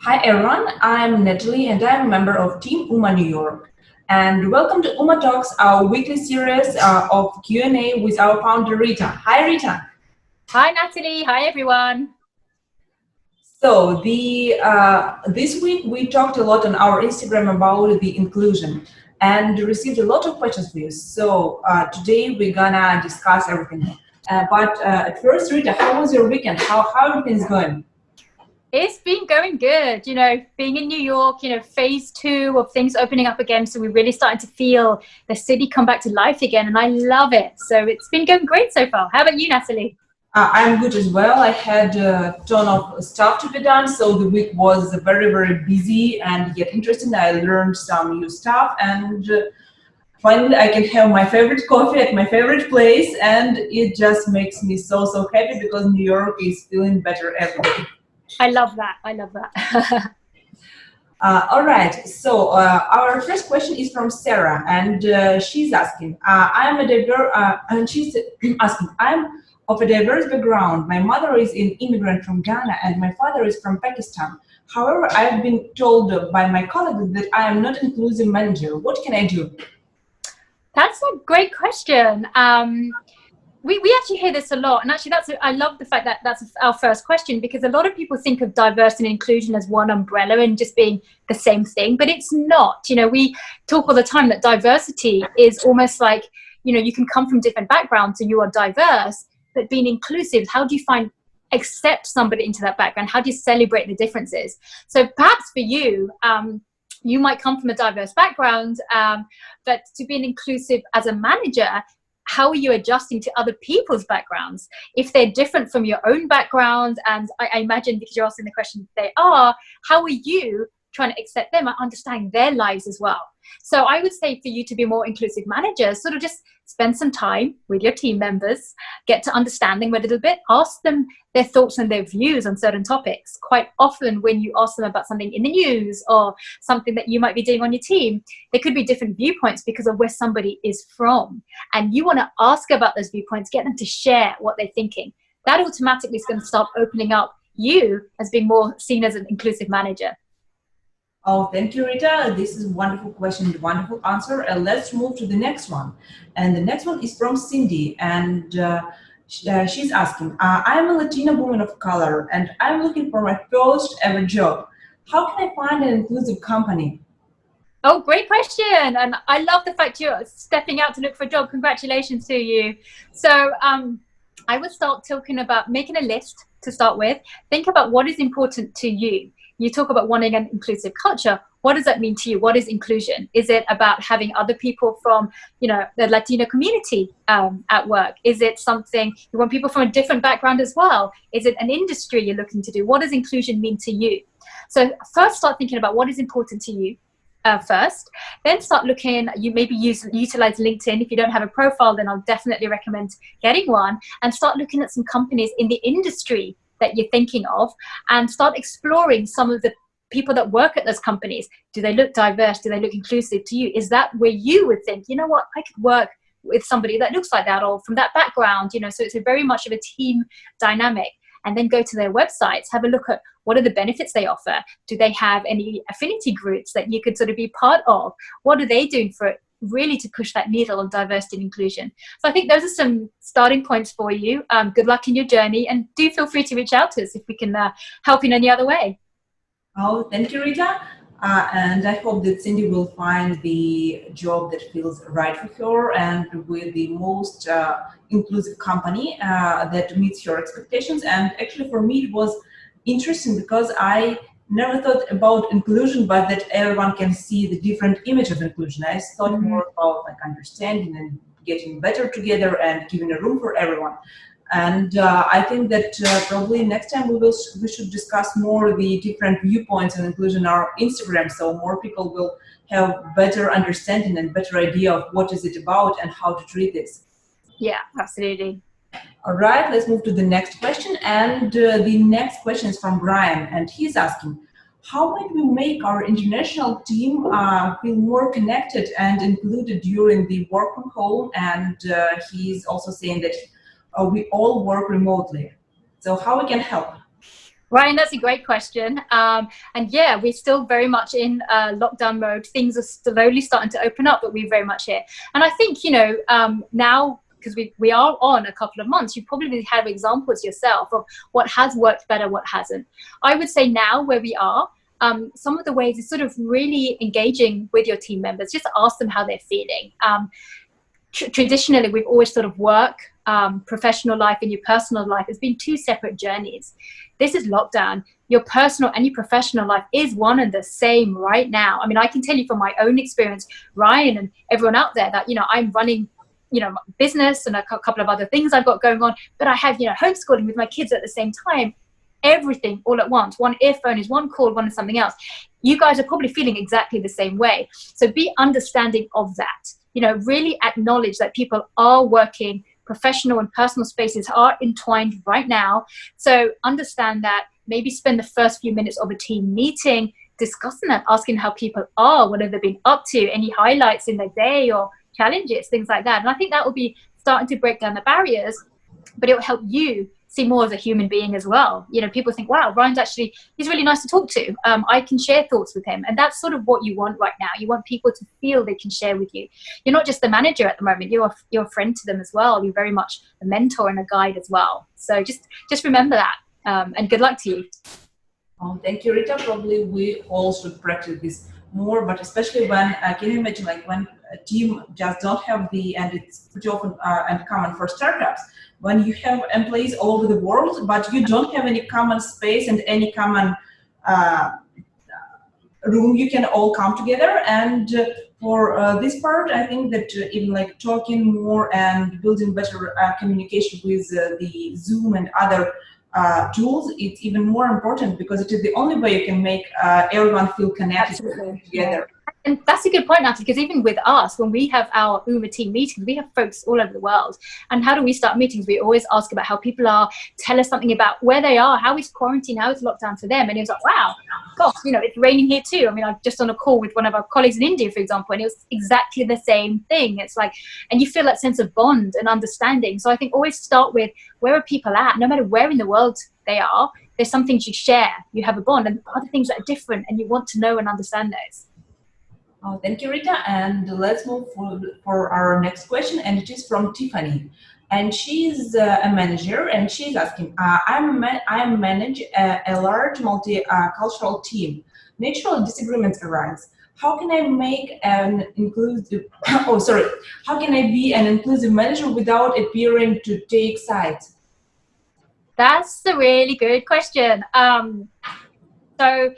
Hi everyone, I'm Natalie and I'm a member of Team UMA New York. And welcome to UMA Talks, our weekly series of Q&A with our founder Rita. Hi Rita. Hi Natalie, hi everyone. So this week we talked a lot on our Instagram about the inclusion and received a lot of questions for you. So today we're gonna discuss everything. But at first, Rita, how was your weekend? How everything's going? It's been going good, being in New York, phase two of things opening up again. So we're really starting to feel the city come back to life again. And I love it. So it's been going great so far. How about you, Natalie? I'm good as well. I had a ton of stuff to be done, so the week was very, very busy and yet interesting. I learned some new stuff, and finally, I can have my favorite coffee at my favorite place, and it just makes me so happy because New York is feeling better every day. I love that. I love that. All right, so our first question is from Sarah, and she's asking, and she's asking, I'm of a diverse background. My mother is an immigrant from Ghana, and my father is from Pakistan. However, I've been told by my colleagues that I am not inclusive manager. What can I do? That's a great question. We actually hear this a lot, and actually I love the fact that that's our first question, because a lot of people think of diversity and inclusion as one umbrella and just being the same thing, but it's not. We talk all the time that diversity is almost like, you can come from different backgrounds and you are diverse, but being inclusive, how do you accept somebody into that background? How do you celebrate the differences? So perhaps for you, you might come from a diverse background, but to be inclusive as a manager, how are you adjusting to other people's backgrounds if they're different from your own background? And I imagine, because you're asking the question, they are, how are you trying to accept them and understand their lives as well? So I would say for you to be a more inclusive manager, sort of just spend some time with your team members, get to understand them a little bit, ask them their thoughts and their views on certain topics. Quite often when you ask them about something in the news or something that you might be doing on your team, there could be different viewpoints because of where somebody is from. And you want to ask about those viewpoints, get them to share what they're thinking. That automatically is going to start opening up you as being more seen as an inclusive manager. Oh, thank you, Rita. This is a wonderful question, wonderful answer. Let's move to the next one. And the next one is from Cindy, and she's asking, I'm a Latina woman of color, and I'm looking for my first ever job. How can I find an inclusive company? Oh, great question. And I love the fact you're stepping out to look for a job. Congratulations to you. So I would start talking about making a list to start with. Think about what is important to you. You talk about wanting an inclusive culture. What does that mean to you? What is inclusion? Is it about having other people from, the Latino community at work? Is it something you want people from a different background as well? Is it an industry you're looking to do? What does inclusion mean to you? So first start thinking about what is important to you. First, then start looking. You maybe utilize LinkedIn. If you don't have a profile, then I'll definitely recommend getting one, and start looking at some companies in the industry that you're thinking of, and start exploring some of the people that work at those companies. Do they look diverse? Do they look inclusive to you? Is that where you would think, you know what, I could work with somebody that looks like that or from that background? So it's a very much of a team dynamic. And then go to their websites, have a look at what are the benefits they offer. Do they have any affinity groups that you could sort of be part of? What are they doing for really to push that needle on diversity and inclusion? So I think those are some starting points for you. Good luck in your journey, and do feel free to reach out to us if we can help in any other way. Oh, thank you, Rita. And I hope that Cindy will find the job that feels right for her and with the most inclusive company that meets your expectations. And actually, for me, it was interesting because I never thought about inclusion, but that everyone can see the different image of inclusion. I thought more about like understanding and getting better together and giving a room for everyone. And I think that probably next time we should discuss more the different viewpoints and inclusion on our Instagram, so more people will have better understanding and better idea of what is it about and how to treat this. Yeah, absolutely. All right, let's move to the next question. And the next question is from Brian, and he's asking, how might we make our international team feel more connected and included during the work from home? And he's also saying that we all work remotely. So how we can help? Ryan, that's a great question. And yeah, we're still very much in lockdown mode. Things are slowly starting to open up, but we're very much here. And I think, now, because we are on a couple of months, you probably have examples yourself of what has worked better, what hasn't. I would say now where we are, some of the ways is sort of really engaging with your team members. Just ask them how they're feeling. Traditionally, we've always sort of work, professional life and your personal life has been two separate journeys. This is lockdown. Your personal and your professional life is one and the same right now. I mean, I can tell you from my own experience, Ryan and everyone out there, that, I'm running, business and a couple of other things I've got going on, but I have, homeschooling with my kids at the same time, everything all at once. One earphone is one call, one is something else. You guys are probably feeling exactly the same way. So be understanding of that. Really acknowledge that people are working, professional and personal spaces are entwined right now. So understand that, maybe spend the first few minutes of a team meeting discussing that, asking how people are, what have they been up to, any highlights in their day or challenges, things like that. And I think that will be starting to break down the barriers, but it will help you see more as a human being as well. People think, wow, Ryan's he's really nice to talk to. I can share thoughts with him. And that's sort of what you want right now. You want people to feel they can share with you. You're not just the manager at the moment, you're a friend to them as well. You're very much a mentor and a guide as well. So just remember that, and good luck to you. Oh, thank you, Rita. Probably we all should practice this more, but especially when, can you imagine, like when a team just don't have and it's pretty often and common for startups, when you have employees all over the world, but you don't have any common space and any common room you can all come together. And for this part, I think that even like talking more and building better communication with the Zoom and other tools, it's even more important, because it is the only way you can make everyone feel connected together. Yeah. And that's a good point, Natalie, because even with us, when we have our UMA team meetings, we have folks all over the world. And how do we start meetings? We always ask about how people are, tell us something about where they are, how is quarantine, how is lockdown for them? And it was like, wow, gosh, it's raining here too. I mean, I'm just on a call with one of our colleagues in India, for example, and it was exactly the same thing. It's like, and you feel that sense of bond and understanding. So I think always start with, where are people at? No matter where in the world they are, there's some things you share, you have a bond, and other things that are different, and you want to know and understand those. Oh, thank you, Rita. And let's move for our next question, and it is from Tiffany. And she's a manager, and she's asking, I manage a large multicultural team. Natural disagreements arise. How can I make an inclusive, how can I be an inclusive manager without appearing to take sides? That's a really good question. So,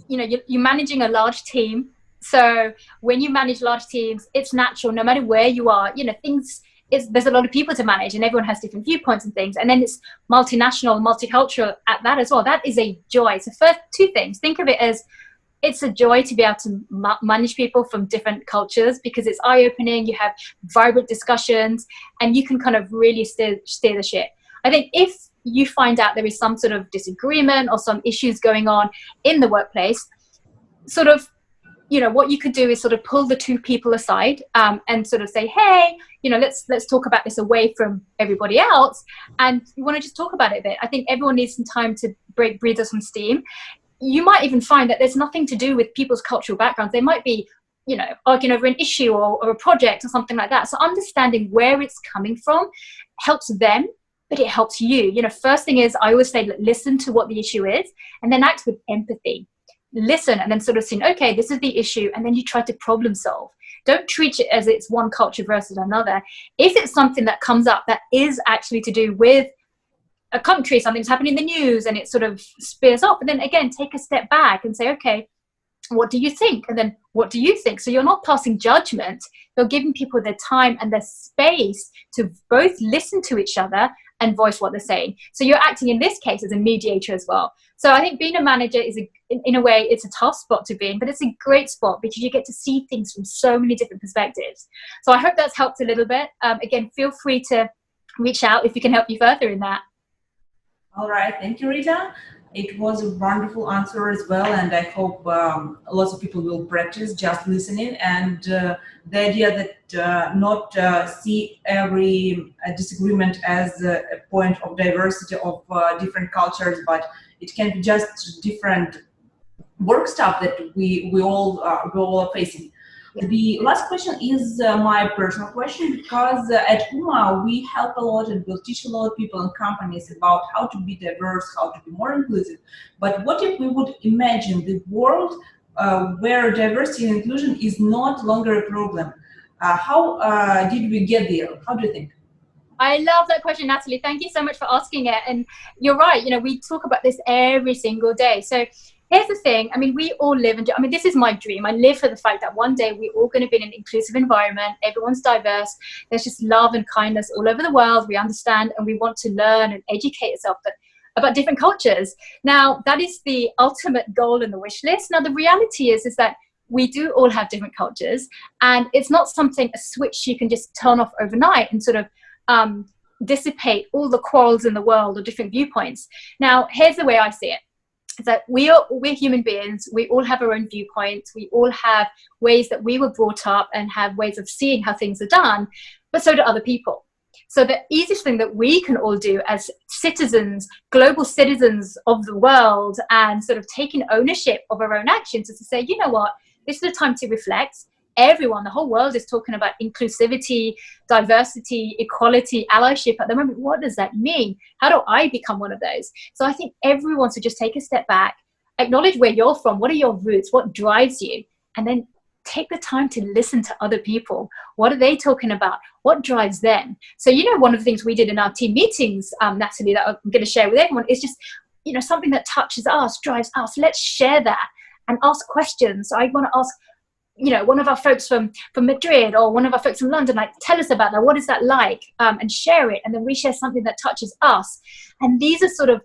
you're managing a large team. So when you manage large teams, it's natural, no matter where you are, there's a lot of people to manage, and everyone has different viewpoints and things. And then it's multinational, multicultural at that as well. That is a joy. So first, two things. Think of it as, it's a joy to be able to manage people from different cultures, because it's eye-opening. You have vibrant discussions, and you can kind of really steer the ship. I think if you find out there is some sort of disagreement or some issues going on in the workplace, sort of, what you could do is sort of pull the two people aside, and sort of say, hey, let's talk about this away from everybody else. And you want to just talk about it a bit. I think everyone needs some time to breathe some steam. You might even find that there's nothing to do with people's cultural backgrounds. They might be, arguing over an issue or a project or something like that. So understanding where it's coming from helps them, but it helps you. First thing is, I always say, listen to what the issue is, and then act with empathy. Listen, and then sort of saying, okay, this is the issue, and then you try to problem solve. Don't treat it as it's one culture versus another. If it's something that comes up that is actually to do with a country, something's happening in the news, and it sort of spears off, and then again, take a step back and say, okay, what do you think? And then what do you think? So you're not passing judgment, you're giving people their time and their space to both listen to each other and voice what they're saying. So you're acting in this case as a mediator as well. So I think being a manager is, in a way, it's a tough spot to be in, but it's a great spot because you get to see things from so many different perspectives. So I hope that's helped a little bit. Again, feel free to reach out if we can help you further in that. All right, thank you, Rita. It was a wonderful answer as well, and I hope lots of people will practice just listening, and the idea that not see every disagreement as a point of diversity of different cultures, but It can be just different work stuff that we all are facing. The last question is my personal question, because at UMA we help a lot and we'll teach a lot of people and companies about how to be diverse, how to be more inclusive. But what if we would imagine the world where diversity and inclusion is not longer a problem? How did we get there? How do you think? I love that question, Natalie. Thank you so much for asking it. And you're right, you know, we talk about this every single day. So here's the thing. I mean, we all live and I mean, this is my dream. I live for the fact that one day we're all going to be in an inclusive environment. Everyone's diverse. There's just love and kindness all over the world. We understand and we want to learn and educate ourselves about different cultures. Now, that is the ultimate goal in the wish list. Now, the reality is that we do all have different cultures, and it's not something, a switch you can just turn off overnight and sort of dissipate all the quarrels in the world or different viewpoints. Now, here's the way I see it. Is that we're human beings. We all have our own viewpoints. We all have ways that we were brought up and have ways of seeing how things are done, but so do other people. So the easiest thing that we can all do as citizens, global citizens of the world, and sort of taking ownership of our own actions, is to say, you know what, this is the time to reflect. Everyone, the whole world is talking about inclusivity, diversity, equality, allyship at the moment. What does that mean? How do I become one of those? So I think everyone should just take a step back, acknowledge where you're from, what are your roots, what drives you, and then take the time to listen to other people. What are they talking about? What drives them? So, you know, one of the things we did in our team meetings, Natalie, that I'm going to share with everyone is just, you know, something that touches us, drives us. Let's share that and ask questions. So I want to ask, you know, one of our folks from Madrid or one of our folks from London, like, tell us about that. What is that like? And share it. And then we share something that touches us. And these are sort of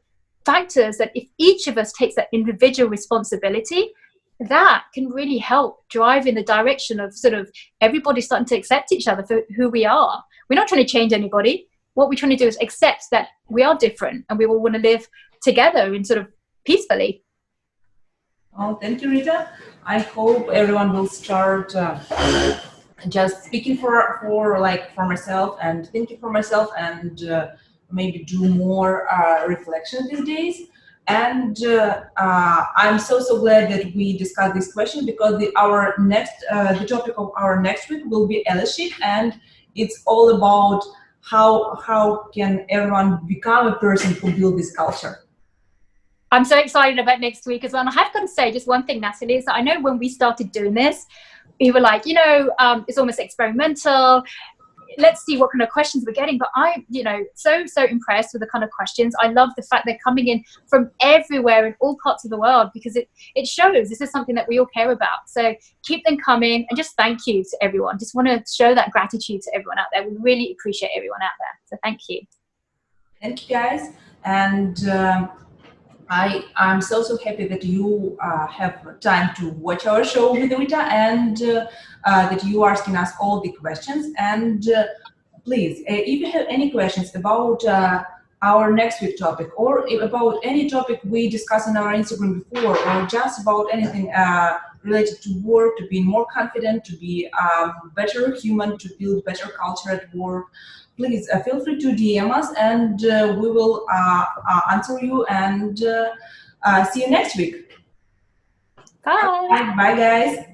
factors that if each of us takes that individual responsibility, that can really help drive in the direction of sort of everybody starting to accept each other for who we are. We're not trying to change anybody. What we're trying to do is accept that we are different and we all want to live together and sort of peacefully. Oh, thank you, Rita. I hope everyone will start just speaking for myself and thinking for myself, and maybe do more reflection these days. And I'm so glad that we discussed this question, because the topic of our next week will be allyship, and it's all about how can everyone become a person who builds this culture. I'm so excited about next week as well. And I have got to say just one thing, Natalie, is that I know when we started doing this, we were like, you know, it's almost experimental. Let's see what kind of questions we're getting. But I'm, you know, so impressed with the kind of questions. I love the fact they're coming in from everywhere in all parts of the world, because it shows this is something that we all care about. So keep them coming, and just thank you to everyone. Just want to show that gratitude to everyone out there. We really appreciate everyone out there. So thank you. Thank you, guys. And I'm so happy that you have time to watch our show with Rita, and that you are asking us all the questions. And please, if you have any questions about our next week topic, or about any topic we discussed on our Instagram before, or just about anything related to work, to being more confident, to be better human, to build better culture at work, please feel free to DM us, and we will answer you, and see you next week. Bye. Bye, guys.